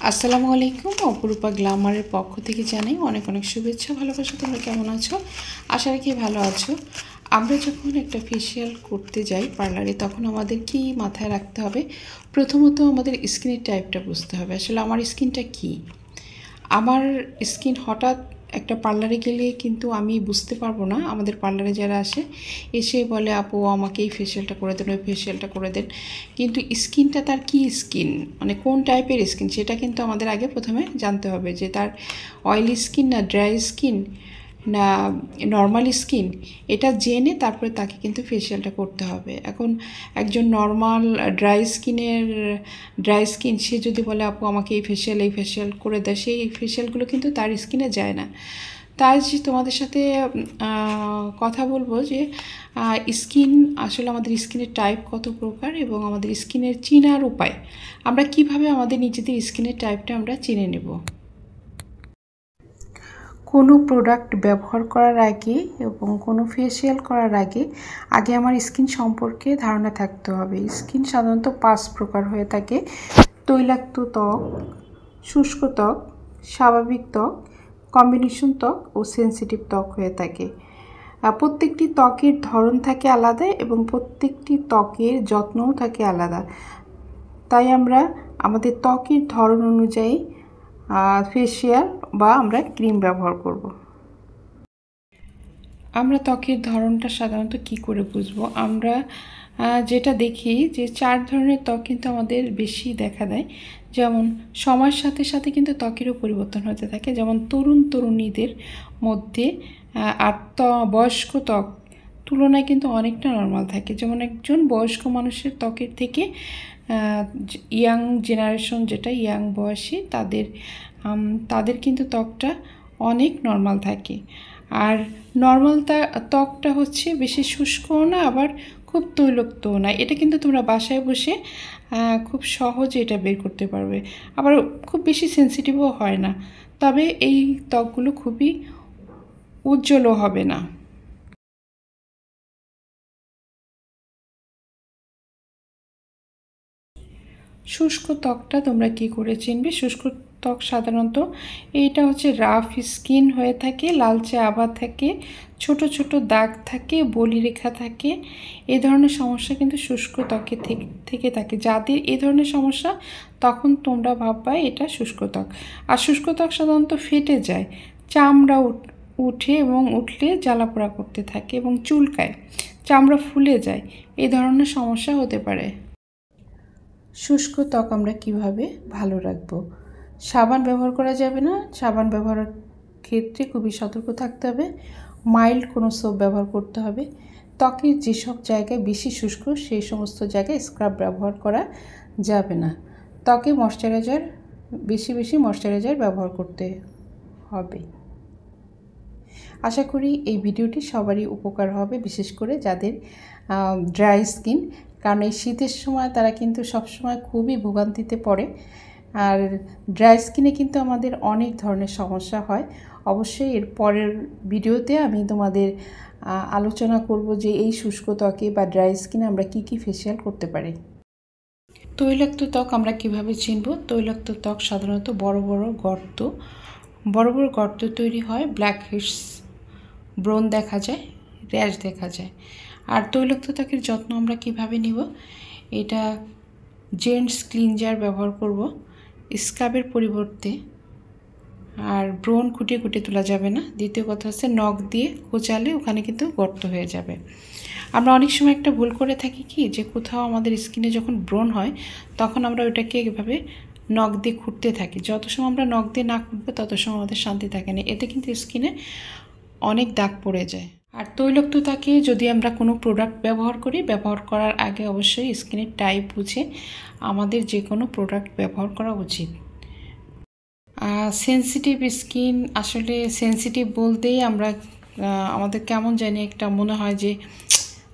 আসসালামু আলাইকুম। অপরূপা গ্ল্যামারের পক্ষ থেকে জানাই অনেক অনেক শুভেচ্ছা, ভালোবাসা। তোমরা কেমন আছো? আশা রাখি ভালো আছো। আমরা যখন একটা ফেসিয়াল করতে যাই পার্লারে, তখন আমাদের কি মাথায় রাখতে হবে? প্রথমত আমাদের স্কিনের টাইপটা বুঝতে হবে। আসলে আমার স্কিনটা কি, আমার স্কিন হঠাৎ একটা পার্লারে গেলে কিন্তু আমি বুঝতে পারবো না। আমাদের পার্লারে যারা আসে এসে বলে, আপু আমাকে এই ফেসিয়ালটা করে দেন, ওই ফেসিয়ালটা করে দেন, কিন্তু স্কিনটা তার কি স্কিন, মানে কোন টাইপের স্কিন, সেটা কিন্তু আমাদের আগে প্রথমে জানতে হবে যে তার অয়েলি স্কিন না ড্রাই স্কিন না নর্মাল স্কিন। এটা জেনে তারপরে তাকে কিন্তু ফেসিয়ালটা করতে হবে। এখন একজন নর্মাল ড্রাই স্কিন সে যদি বলে, আপু আমাকে এই ফেসিয়াল করে দেয়, সেই ফেসিয়ালগুলো কিন্তু তার স্কিনে যায় না। তাই যে তোমাদের সাথে কথা বলবো যে স্কিন, আসলে আমাদের স্কিনের টাইপ কত প্রকার এবং আমাদের স্কিনের চেনার উপায়, আমরা কিভাবে আমাদের নিজেদের স্কিনের টাইপটা আমরা চিনে নেব। কোনো প্রোডাক্ট ব্যবহার করার আগে এবং কোনো ফেসিয়াল করার আগে আমার স্কিন সম্পর্কে ধারণা থাকতে হবে। স্কিন সাধারণত 5 প্রকার হয়ে থাকে: তৈলাক্ত ত্বক, শুষ্ক ত্বক, স্বাভাবিক ত্বক, কম্বিনেশন ত্বক ও সেনসিটিভ ত্বক হয়ে থাকে। প্রত্যেকটি ত্বকের ধরন থাকে আলাদা এবং প্রত্যেকটি ত্বকের যত্নও থাকে আলাদা। তাই আমরা আমাদের ত্বকের ধরন অনুযায়ী ফেসিয়াল বা আমরা ক্রিম ব্যবহার করব। আমরা ত্বকের ধরনটা সাধারণত কি করে বুঝবো? আমরা যেটা দেখি যে 4 ধরনের ত্বক কিন্তু আমাদের বেশি দেখা দেয়। যেমন সময়ের সাথে সাথে কিন্তু ত্বকেরও পরিবর্তন হতে থাকে। যেমন তরুণীদের মধ্যে আর বয়স্ক ত্বক তুলনায় কিন্তু অনেকটা নর্মাল থাকে। যেমন একজন বয়স্ক মানুষের ত্বকের থেকে ইয়াং জেনারেশন, যেটা ইয়াং বয়সী, তাদের কিন্তু ত্বকটা অনেক নর্মাল থাকে। আর নর্মাল ত্বকটা হচ্ছে বেশি শুষ্কও না, আবার খুব তৈলাক্তও না। এটা কিন্তু তোমরা বাসায় বসে খুব সহজে এটা বের করতে পারবে। আবার খুব বেশি সেনসিটিভও হয় না, তবে এই ত্বকগুলো খুবই উজ্জ্বলও হবে না। শুষ্ক ত্বকটা তোমরা কি করে চিনবে? শুষ্ক ত্বক সাধারণত এইটা হচ্ছে রাফ স্কিন হয়ে থাকে, লালচে আভা থাকে, ছোট ছোট দাগ থাকে, বলিরেখা থাকে। এই ধরনের সমস্যা কিন্তু শুষ্ক ত্বকে থেকে থাকে। যাদের এই ধরনের সমস্যা, তখন তোমরা ভাববা এটা শুষ্ক ত্বক। আর শুষ্ক ত্বক সাধারণত ফেটে যায়, চামড়া উঠে এবং উঠলে জ্বালাপোড়া করতে থাকে এবং চুলকায়, চামড়া ফুলে যায়। এই ধরনের সমস্যা হতে পারে। শুষ্ক ত্বক আমরা কিভাবে ভালো রাখবো? সাবান ব্যবহার করা যাবে না। সাবান ব্যবহারের ক্ষেত্রে খুবই সতর্ক থাকতে হবে। মাইল্ড কোনো সোপ ব্যবহার করতে হবে। ত্বকের যেসব জায়গায় বেশি শুষ্ক, সেই সমস্ত জায়গায় স্ক্রাব ব্যবহার করা যাবে না। ত্বকে বেশি ময়শ্চারাইজার ব্যবহার করতে হবে। আশা করি এই ভিডিওটি সবারই উপকার হবে, বিশেষ করে যাদের ড্রাই স্কিন, কারণ এই শীতের সময় তারা কিন্তু সবসময় খুবই ভোগান্তিতে পড়ে। আর ড্রাই স্কিনে কিন্তু আমাদের অনেক ধরনের সমস্যা হয়। অবশ্যই এর পরের ভিডিওতে আমি তোমাদের আলোচনা করব যে এই শুষ্ক ত্বকে বা ড্রাই স্কিনে আমরা কি কি ফেসিয়াল করতে পারি। তৈলাক্ত ত্বক আমরা কিভাবে চিনব? তৈলাক্ত ত্বক সাধারণত বড় বড় গর্ত তৈরি হয়, ব্ল্যাক হেডস, ব্রণ দেখা যায়, র্যাশ দেখা যায়। আর তৈলাক্ত ত্বকের যত্ন আমরা কিভাবে নিব? এটা জেন্টস ক্লিনজার ব্যবহার করব স্ক্রাবের পরিবর্তে। আর ব্রণ খুঁটিয়ে তোলা যাবে না। দ্বিতীয় কথা হচ্ছে নখ দিয়ে কোচালে ওখানে কিন্তু গর্ত হয়ে যাবে। আমরা অনেক সময় একটা ভুল করে থাকি কি, যে কোথাও আমাদের স্কিনে যখন ব্রণ হয়, তখন আমরা ওইটাকে এভাবে নখ দিয়ে খুঁটতে থাকি। যত সময় আমরা নখ দিয়ে না খুঁটবো, তত সময় আমাদের শান্তি থাকে না। এতে কিন্তু স্কিনে অনেক দাগ পড়ে যায়। আর তৈলাক্ত ত্বকে যদি আমরা কোনো প্রোডাক্ট ব্যবহার করার আগে অবশ্যই স্কিনের টাইপ বুঝে আমাদের যে কোনো প্রোডাক্ট ব্যবহার করা উচিত। সেনসিটিভ স্কিন, আসলে সেনসিটিভ বলতেই আমাদের কেমন জানি একটা মনে হয় যে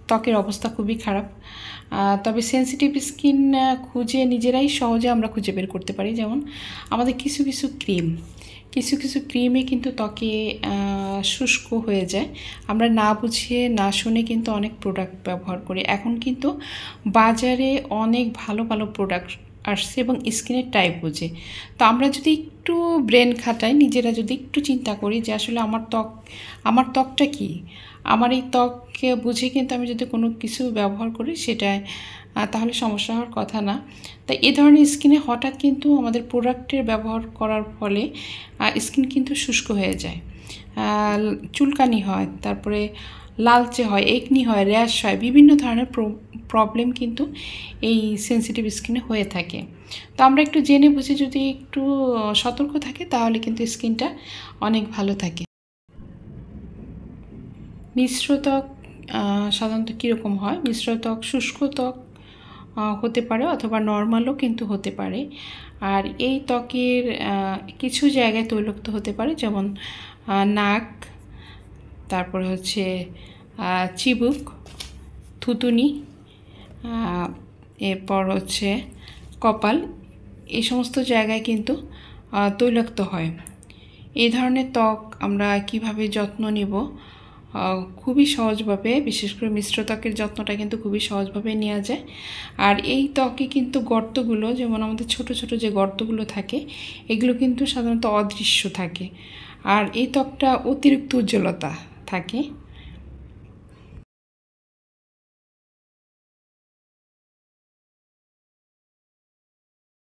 ত্বকের অবস্থা খুবই খারাপ। তবে সেনসিটিভ স্কিন নিজেরাই সহজে আমরা খুঁজে বের করতে পারি। যেমন আমাদের কিছু ক্রিমে কিন্তু ত্বকে শুষ্ক হয়ে যায়। আমরা না বুঝে না শুনে কিন্তু অনেক প্রোডাক্ট ব্যবহার করি। এখন কিন্তু বাজারে অনেক ভালো প্রোডাক্ট আসছে এবং স্কিনের টাইপ বুঝে। তো আমরা যদি একটু ব্রেন খাটাই, নিজেরা যদি একটু চিন্তা করি যে আসলে আমার ত্বকটা কি, আমার এই ত্বককে বুঝে কিন্তু আমি যদি কোনো কিছু ব্যবহার করি সেটাই তাহলে সমস্যা হওয়ার কথা না। তাই এই ধরনের স্কিনে হঠাৎ কিন্তু আমাদের প্রোডাক্টের ব্যবহার করার ফলে স্কিন কিন্তু শুষ্ক হয়ে যায়, চুলকানি হয়, তারপরে লালচে হয়, একনি হয়, র্যাশ হয়, বিভিন্ন ধরনের প্রবলেম কিন্তু এই সেন্সিটিভ স্কিনে হয়ে থাকে। তো আমরা একটু জেনে বুঝে যদি একটু সতর্ক থাকি তাহলে কিন্তু স্কিনটা অনেক ভালো থাকে। মিশ্র ত্বক সাধারণত কীরকম হয়? মিশ্র ত্বক শুষ্ক ত্বক হতে পারে অথবা নর্মালও কিন্তু হতে পারে। আর এই ত্বকের কিছু জায়গায় তৈলাক্ত হতে পারে, যেমন নাক, তারপরে হচ্ছে চিবুক, থুতুনি, এরপর হচ্ছে কপাল, এই সমস্ত জায়গায় কিন্তু তৈলাক্ত হয়। এই ধরনের ত্বক আমরা কিভাবে যত্ন নেব? খুবই সহজভাবে, বিশেষ করে মিশ্র ত্বকের যত্নটা কিন্তু খুবই সহজভাবে নেওয়া যায়। আর এই ত্বকে কিন্তু গর্তগুলো, যেমন আমাদের ছোট ছোট যে গর্তগুলো থাকে, এগুলো কিন্তু সাধারণত অদৃশ্য থাকে। আর এই ত্বকটা অতিরিক্ত উজ্জ্বলতা থাকে।